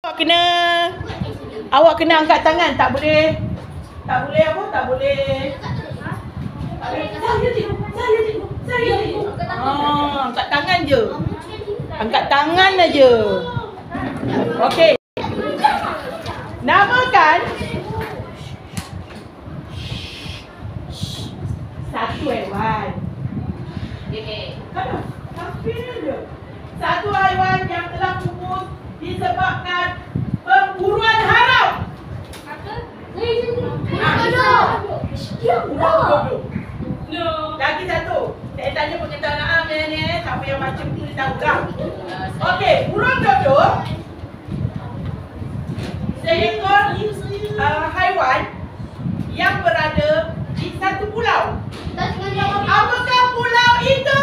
Awak kena angkat tangan, tak boleh apa? Tak boleh. Saya. Angkat tangan je. Angkat tangan aja. Okey. Namakan satu haiwan. Satu haiwan yang telah pupus disebabkan pemburuan haram. Lagi satu. Saya tanya pengetahuan ni, siapa yang macam tu dia tahu tak? Okey, burung dodol seekor haiwan yang berada di satu pulau. Apakah pulau itu?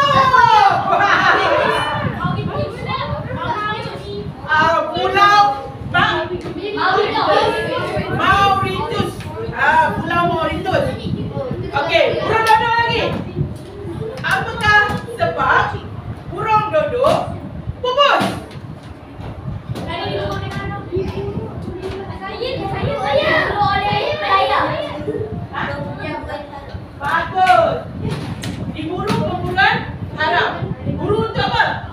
Pulau Mauritius. Pulau Mauritius. Okey, burung dodol lagi. Apakah sebab burung dodol pupus? Bagus. Diburu pemburuan haram. Diburu untuk apa?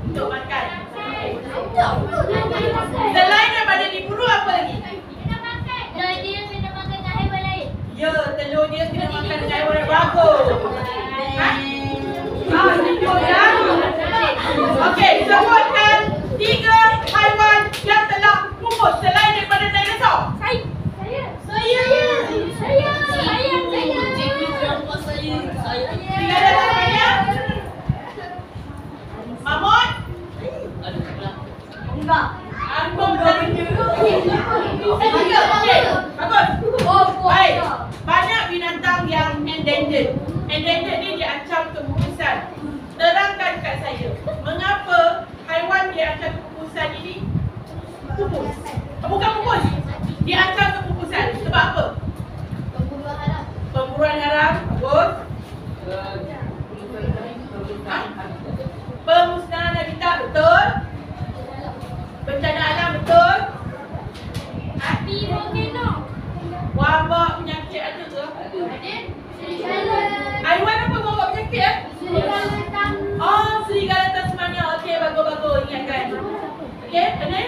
Untuk makan. Selain daripada diburu, apa lagi? Ya, telur dia kena makan dengan haiwan yang bagus. Tidur ya. Okey, sebutkan 3 haiwan yang telah pupus selain daripada dinosaur. Tiga dah banyak. Mamut? Enggak. Angkung dan tiga. Okey, bagus. Baik. Banyak binatang yang endangered. Endangered ni diancam kepupusan. Terangkan kat saya, mengapa haiwan diancam kepupusan ini pupus? Bukan pupus. Diancam kepupusan. Sebab apa? Pemburuan haram. Bagus. Pemusnahan habitat, betul. Bencana alam, betul. Api volcano. Wabak penyakit ada ke? Haiwan apa wabak penyakit? Serigala Tasmania. Okey, bagus-bagus. Ingatkan. Okey, ini?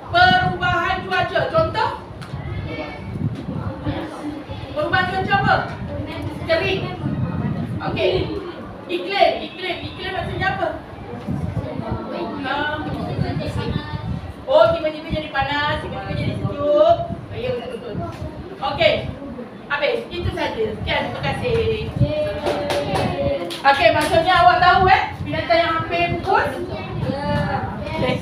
Perubahan cuaca. Contoh? Perubahan cuaca apa? Kering. Okey. Iklim maksudnya apa? Tiba-tiba jadi panas, tiba-tiba jadi sejuk. Ya, betul-betul. Okey. Habis. Itu saja. Sekian, terima kasih. Okey, maksudnya awak tahu binatang yang hampir pupus? Okay.